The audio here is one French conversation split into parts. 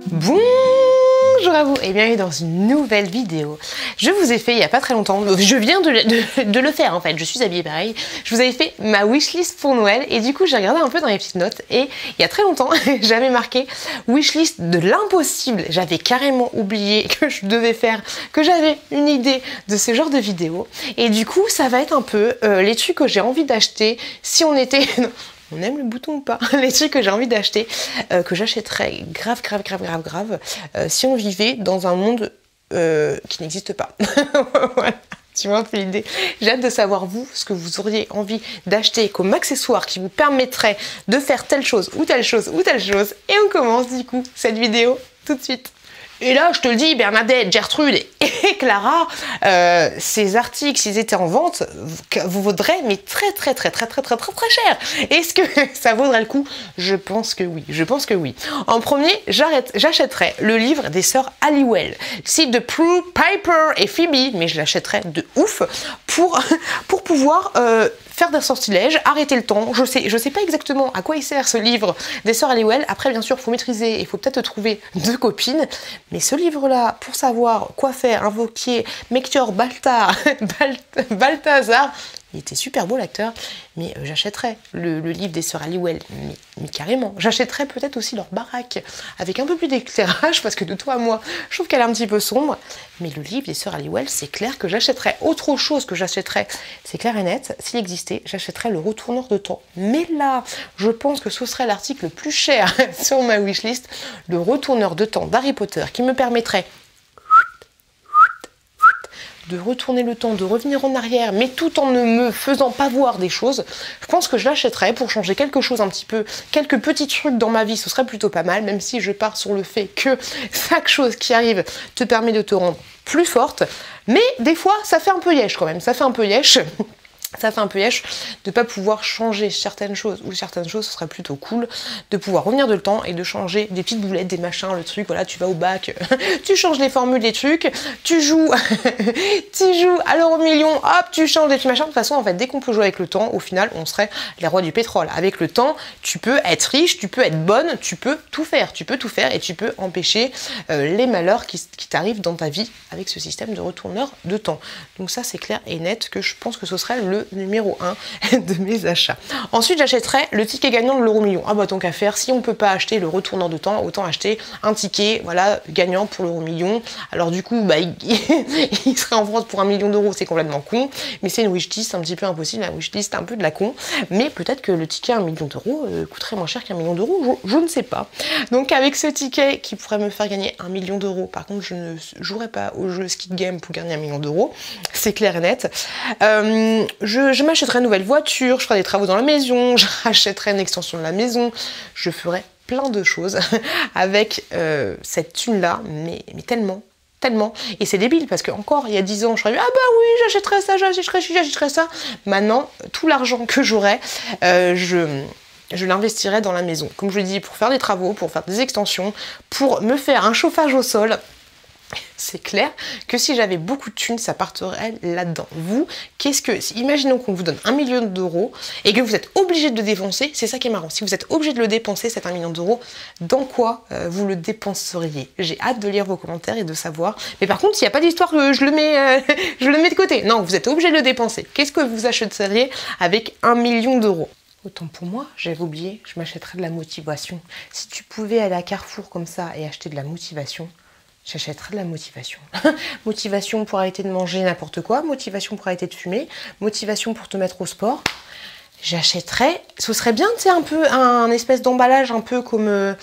Bonjour à vous et bienvenue dans une nouvelle vidéo. Je vous ai fait il n'y a pas très longtemps, je viens de le faire en fait, je suis habillée pareil. Je vous avais fait ma wishlist pour Noël et du coup j'ai regardé un peu dans les petites notes et il y a très longtemps j'avais marqué wishlist de l'impossible. J'avais carrément oublié que je devais faire, que j'avais une idée de ce genre de vidéo et du coup ça va être un peu les trucs que j'ai envie d'acheter si on était... On aime le bouton ou pas? Les trucs que j'ai envie d'acheter, que j'achèterais grave, si on vivait dans un monde qui n'existe pas. Voilà, tu vois un peu l'idée. J'ai hâte de savoir, vous, ce que vous auriez envie d'acheter comme accessoire qui vous permettrait de faire telle chose, ou telle chose, ou telle chose. Et on commence du coup cette vidéo tout de suite. Et là, je te le dis, Bernadette, Gertrude et Clara, ces articles, s'ils étaient en vente, vous vaudraient mais très cher. Est-ce que ça vaudrait le coup? Je pense que oui, En premier, j'achèterais le livre des sœurs Halliwell, site de Prue, Piper et Phoebe, mais je l'achèterais de ouf pour pouvoir faire des sortilèges, arrêter le temps. Je sais pas exactement à quoi il sert ce livre des sœurs Halliwell. Après, bien sûr, il faut maîtriser, il faut peut-être trouver deux copines. Mais ce livre-là, pour savoir quoi faire, invoquer Melchior Balthazar, il était super beau l'acteur, mais j'achèterais le livre des sœurs Halliwell, mais carrément. J'achèterais peut-être aussi leur baraque, avec un peu plus d'éclairage, parce que de toi à moi, je trouve qu'elle est un petit peu sombre. Mais le livre des sœurs Halliwell, c'est clair que j'achèterais. Autre chose que j'achèterais, c'est clair et net, s'il existait, j'achèterais le retourneur de temps. Mais là, je pense que ce serait l'article le plus cher sur ma wishlist, le retourneur de temps d'Harry Potter, qui me permettrait de retourner le temps, de revenir en arrière, mais tout en ne me faisant pas voir des choses. Je pense que je l'achèterais pour changer quelque chose un petit peu, quelques petits trucs dans ma vie, ce serait plutôt pas mal, même si je pars sur le fait que chaque chose qui arrive te permet de te rendre plus forte. Mais des fois, ça fait un peu yesh quand même, ça fait un peu yesh. Ça fait un peu yesh de pas pouvoir changer certaines choses, ou certaines choses, ce serait plutôt cool de pouvoir revenir de le temps et de changer des petites boulettes, des machins, le truc, voilà, tu vas au bac, tu changes les formules des trucs, tu joues à l'euro million, hop, tu changes des petits machins. De toute façon, en fait, dès qu'on peut jouer avec le temps, au final, on serait les rois du pétrole. Avec le temps, tu peux être riche, tu peux être bonne, tu peux tout faire et tu peux empêcher les malheurs qui t'arrivent dans ta vie avec ce système de retourneur de temps. Donc ça, c'est clair et net que je pense que ce serait le numéro 1 de mes achats. Ensuite, j'achèterais le ticket gagnant de l'euro million. Ah bah tant qu'à faire, si on peut pas acheter le retourneur de temps, autant acheter un ticket, voilà, gagnant pour l'euro million. Alors du coup, bah, il serait en vente pour 1 million d'euros, c'est complètement con, mais c'est une wishlist un petit peu impossible, la wishlist un peu de la con, mais peut-être que le ticket à 1 million d'euros coûterait moins cher qu'un million d'euros, je ne sais pas. Donc avec ce ticket qui pourrait me faire gagner 1 million d'euros, par contre je ne jouerai pas au jeu Skid Game pour gagner 1 million d'euros, c'est clair et net. Je m'achèterai une nouvelle voiture, je ferai des travaux dans la maison, je rachèterai une extension de la maison, je ferai plein de choses avec cette thune-là, mais tellement. Et c'est débile parce que encore il y a 10 ans, je serais dit, ah bah oui, j'achèterais ça, j'achèterais ça. Maintenant, tout l'argent que j'aurais, je l'investirais dans la maison. Comme je le dis, pour faire des travaux, pour faire des extensions, pour me faire un chauffage au sol. C'est clair que si j'avais beaucoup de thunes, ça partirait là-dedans. Vous, imaginons qu'on vous donne 1 million d'euros et que vous êtes obligé de le dépenser, c'est ça qui est marrant. Si vous êtes obligé de le dépenser, cet 1 million d'euros, dans quoi vous le dépenseriez? J'ai hâte de lire vos commentaires et de savoir. Mais par contre, il n'y a pas d'histoire que je le mets de côté. Non, vous êtes obligé de le dépenser. Qu'est-ce que vous achèteriez avec 1 million d'euros? Autant pour moi, j'avais oublié, je m'achèterais de la motivation. Si tu pouvais aller à Carrefour comme ça et acheter de la motivation, j'achèterais de la motivation. Motivation pour arrêter de manger n'importe quoi, motivation pour arrêter de fumer, motivation pour te mettre au sport. J'achèterais, ce serait bien, tu sais, un peu un espèce d'emballage un peu comme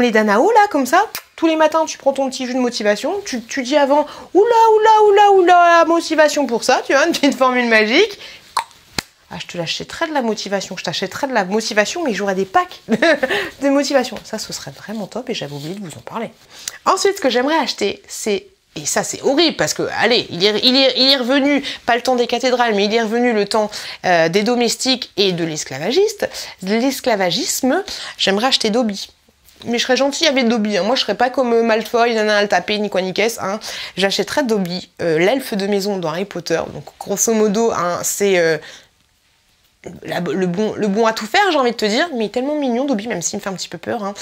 les Danao, là, comme ça. Tous les matins, tu prends ton petit jus de motivation, tu dis avant, oula, motivation pour ça, tu vois, une petite formule magique. Ah, je te l'achèterais de la motivation, je t'achèterais de la motivation, mais j'aurais des packs de motivation. Ça, ce serait vraiment top et j'avais oublié de vous en parler. Ensuite, ce que j'aimerais acheter, c'est... Et ça, c'est horrible parce que, allez, il est revenu, pas le temps des cathédrales, mais il est revenu le temps des domestiques et de l'esclavagisme. J'aimerais acheter Dobby. Mais je serais gentille avec Dobby, hein. Moi je serais pas comme Malfoy, nana al tapé, ni quoi ni qu'est-ce, hein. J'achèterais Dobby, l'elfe de maison dans Harry Potter. Donc grosso modo, hein, c'est le bon à tout faire, j'ai envie de te dire, mais il est tellement mignon Dobby, même s'il me fait un petit peu peur. Hein.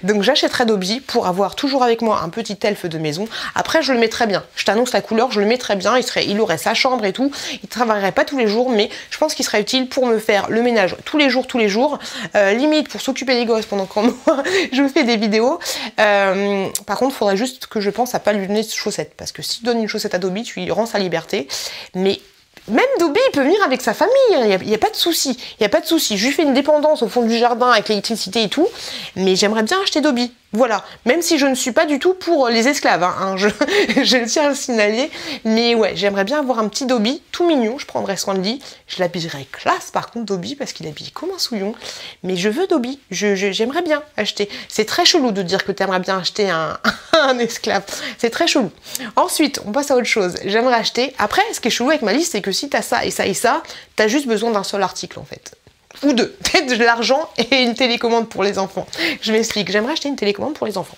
Donc j'achèterai Dobby pour avoir toujours avec moi un petit elfe de maison. Après, je le mettrai bien. Je t'annonce la couleur, je le mettrai bien. Il aurait sa chambre et tout. Il travaillerait pas tous les jours, mais je pense qu'il serait utile pour me faire le ménage tous les jours. Limite pour s'occuper des gosses pendant que moi je fais des vidéos. Par contre, il faudrait juste que je pense à pas lui donner de chaussettes, parce que si tu donnes une chaussette à Dobby, tu lui rends sa liberté. Mais même Dobby, il peut venir avec sa famille, il n'y a pas de souci. Il n'y a pas de souci. Je lui fais une dépendance au fond du jardin avec l'électricité et tout, mais j'aimerais bien acheter Dobby. Voilà, même si je ne suis pas du tout pour les esclaves, hein, je le tiens à le signaler, mais ouais, j'aimerais bien avoir un petit Dobby tout mignon, je prendrais soin de lui, je l'habillerais classe par contre Dobby, parce qu'il habille comme un souillon, mais je veux Dobby, j'aimerais bien acheter. C'est très chelou de dire que tu aimerais bien acheter un esclave, c'est très chelou. Ensuite, on passe à autre chose, j'aimerais acheter, après, ce qui est chelou avec ma liste, c'est que si t'as ça et ça et ça, t'as juste besoin d'un seul article en fait. Ou deux, peut-être de l'argent et une télécommande pour les enfants. Je m'explique, j'aimerais acheter une télécommande pour les enfants.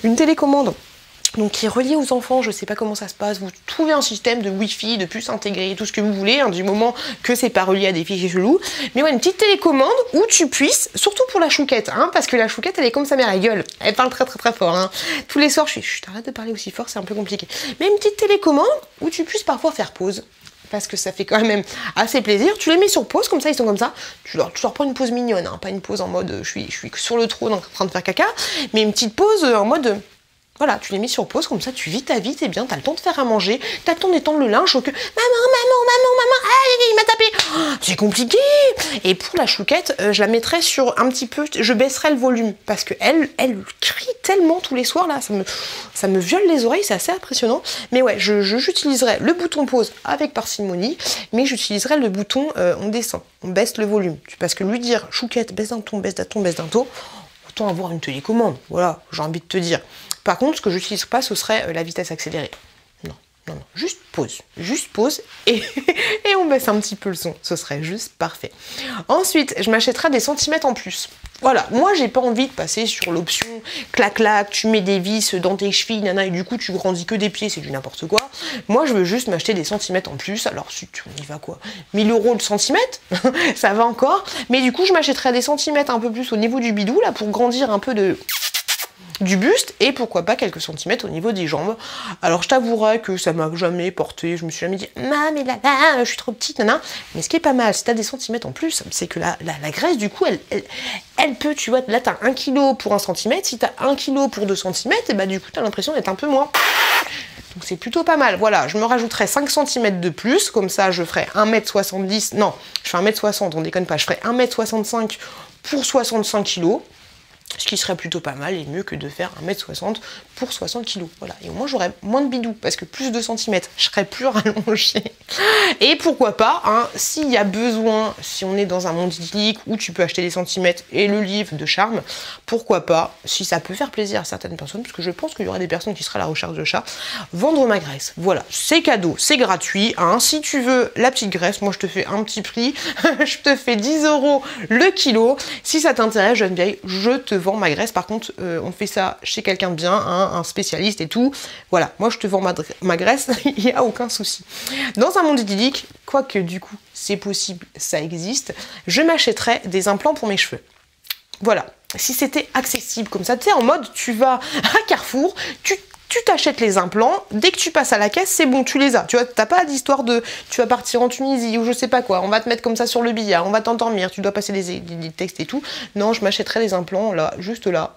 Une télécommande donc qui est reliée aux enfants, je sais pas comment ça se passe, vous trouvez un système de wifi, de puce intégrée, tout ce que vous voulez, hein, du moment que c'est pas relié à des fichiers chelous. Mais ouais, une petite télécommande où tu puisses, surtout pour la chouquette, hein, parce que la chouquette elle est comme sa mère, elle gueule, elle parle très très très fort. Hein. Tous les soirs, t'arrête de parler aussi fort, c'est un peu compliqué. Mais une petite télécommande où tu puisses parfois faire pause. Parce que ça fait quand même assez plaisir. Tu les mets sur pause, comme ça, ils sont comme ça. Tu leur prends une pause mignonne, hein, pas une pause en mode je suis sur le trône en train de faire caca, mais une petite pause en mode voilà, tu les mets sur pause, comme ça tu vis ta vie, t'es bien, t'as le temps de faire à manger, t'as le temps d'étendre le linge, au que maman, il m'a tapé. Oh, c'est compliqué. Et pour la chouquette, je la mettrais sur un petit peu, je baisserais le volume, parce que elle crie tellement tous les soirs, là, ça me viole les oreilles, c'est assez impressionnant. Mais ouais, j'utiliserai le bouton pause avec parcimonie, mais j'utiliserai le bouton on descend, on baisse le volume. Parce que lui dire chouquette, baisse d'un ton, baisse d'un ton, baisse d'un ton, autant avoir une télécommande, voilà, j'ai envie de te dire. Par contre, ce que j'utilise pas, ce serait la vitesse accélérée. Non, juste pause et on baisse un petit peu le son, ce serait juste parfait. Ensuite, je m'achèterai des centimètres en plus. Voilà, moi j'ai pas envie de passer sur l'option clac-clac, tu mets des vis dans tes chevilles, nana, et du coup tu grandis que des pieds, c'est du n'importe quoi. Moi je veux juste m'acheter des centimètres en plus, alors si tu y vas quoi, 1000 € le centimètre, ça va encore, mais du coup je m'achèterai des centimètres un peu plus au niveau du bidou, là, pour grandir un peu du buste et pourquoi pas quelques centimètres au niveau des jambes. Alors je t'avouerai que ça m'a jamais porté, je me suis jamais dit mais là je suis trop petite, nana. Mais ce qui est pas mal, si t'as des centimètres en plus, c'est que la graisse du coup elle peut, tu vois, là t'as 1 kg pour 1 cm, si t'as 1 kg pour 2 cm, et bah du coup t'as l'impression d'être un peu moins. Donc c'est plutôt pas mal. Voilà, je me rajouterai 5 cm de plus, comme ça je ferai 1m70, non, je fais 1m60, on déconne pas, je ferai 1m65 pour 65 kg. Ce qui serait plutôt pas mal et mieux que de faire 1m60 pour 60 kg. Voilà. Et au moins j'aurais moins de bidou parce que plus de centimètres, je serais plus rallongée. Et pourquoi pas, hein, s'il y a besoin, si on est dans un monde idyllique où tu peux acheter des centimètres et le livre de charme, pourquoi pas, si ça peut faire plaisir à certaines personnes, parce que je pense qu'il y aura des personnes qui seraient à la recherche de chat, vendre ma graisse. Voilà, c'est cadeau, c'est gratuit. Hein. Si tu veux la petite graisse, moi je te fais un petit prix, je te fais 10 € le kilo. Si ça t'intéresse, jeune vieille, je te vends ma graisse. Par contre, on fait ça chez quelqu'un de bien, hein, un spécialiste et tout. Voilà, moi je te vends ma graisse, il n'y a aucun souci. Dans un monde idyllique, quoique du coup c'est possible, ça existe, je m'achèterais des implants pour mes cheveux. Voilà, si c'était accessible comme ça, tu sais, en mode tu vas à Carrefour, tu t'achètes les implants, dès que tu passes à la caisse, c'est bon, tu les as. Tu vois, t'as pas d'histoire de tu vas partir en Tunisie ou je sais pas quoi, on va te mettre comme ça sur le billard, on va t'endormir, tu dois passer des textes et tout. Non, je m'achèterais des implants là, juste là.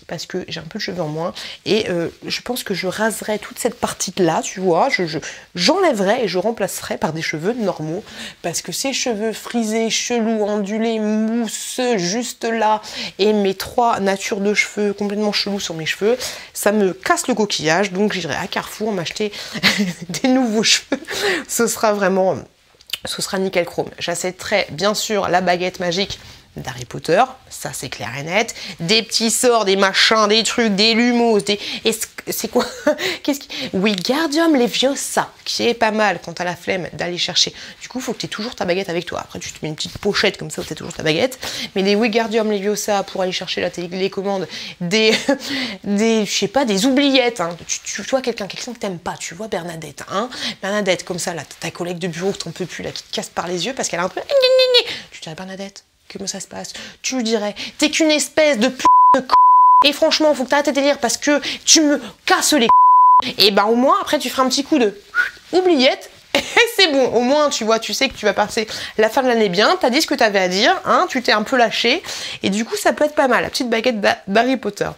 Parce que j'ai un peu de cheveux en moins et je pense que je raserai toute cette partie là, tu vois, j'enlèverai et je remplacerai par des cheveux normaux parce que ces cheveux frisés, chelous, ondulés, mousseux, juste là et mes 3 natures de cheveux complètement chelous sur mes cheveux, ça me casse le coquillage, donc j'irai à Carrefour m'acheter des nouveaux cheveux, ce sera nickel chrome. J'achèterai bien sûr la baguette magique d'Harry Potter, ça c'est clair et net, des petits sorts, des machins, des trucs, des lumos, c'est quoi? Wingardium Leviosa, qui est pas mal quand t'as la flemme d'aller chercher. Du coup, il faut que tu aies toujours ta baguette avec toi. Après, tu te mets une petite pochette comme ça où tu as toujours ta baguette. Mais des Wingardium Leviosa pour aller chercher la télécommande, je sais pas, des oubliettes. Hein. Tu vois quelqu'un que t'aimes pas, tu vois Bernadette. Hein. Bernadette, comme ça, là, ta collègue de bureau que t'en peux plus, là, qui te casse par les yeux parce qu'elle a un peu... Tu dirais, Bernadette, comment ça se passe? Tu lui dirais, t'es qu'une espèce de p*** de c***. Et franchement, faut que t'arrêtes tes délires parce que tu me casses les c***. Et ben au moins, après, tu feras un petit coup de oubliette. Et c'est bon, au moins, tu vois, tu sais que tu vas passer la fin de l'année bien, t'as dit ce que t'avais à dire, hein, tu t'es un peu lâché, et du coup, ça peut être pas mal, la petite baguette d'Harry Potter.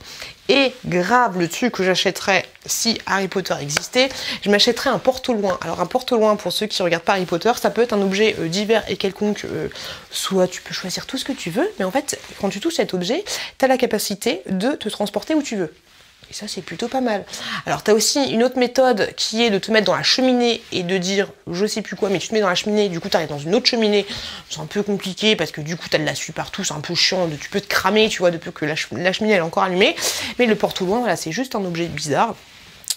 Et grave, le truc que j'achèterais si Harry Potter existait, je m'achèterais un porte-au-loin. Alors un porte-au-loin, pour ceux qui regardent pas Harry Potter, ça peut être un objet divers et quelconque, soit tu peux choisir tout ce que tu veux, mais en fait, quand tu touches cet objet, tu as la capacité de te transporter où tu veux. Et ça, c'est plutôt pas mal. Alors, tu as aussi une autre méthode qui est de te mettre dans la cheminée et de dire, je sais plus quoi, mais tu te mets dans la cheminée, du coup, tu arrives dans une autre cheminée. C'est un peu compliqué parce que du coup, tu as de la suie partout, c'est un peu chiant, tu peux te cramer, tu vois, depuis que la cheminée, elle est encore allumée. Mais le porte-au-loin, voilà, c'est juste un objet bizarre.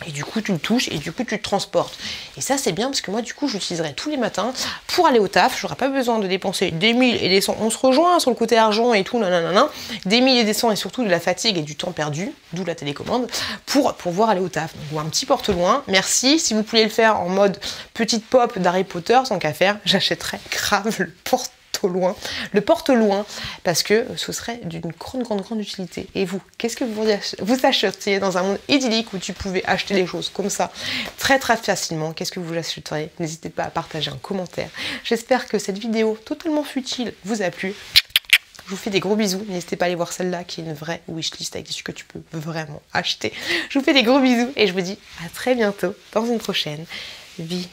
Et du coup, tu le touches et du coup, tu te transportes. Et ça, c'est bien parce que moi, du coup, j'utiliserai tous les matins pour aller au taf. J'aurai pas besoin de dépenser des 1000 et des 100. On se rejoint sur le côté argent et tout, nanana. Des 1000 et des 100 et surtout de la fatigue et du temps perdu, d'où la télécommande, pour pouvoir aller au taf. Donc, un petit porte-loin. Merci. Si vous pouviez le faire en mode petite pop d'Harry Potter, sans qu'à faire, j'achèterais grave le porte-loin, parce que ce serait d'une grande utilité. Et vous, qu'est-ce que vous achèteriez dans un monde idyllique où tu pouvais acheter les choses comme ça, très facilement? Qu'est-ce que vous achèteriez? N'hésitez pas à partager un commentaire. J'espère que cette vidéo totalement futile vous a plu. Je vous fais des gros bisous. N'hésitez pas à aller voir celle-là qui est une vraie wishlist avec des trucs que tu peux vraiment acheter. Je vous fais des gros bisous et je vous dis à très bientôt dans une prochaine vidéo.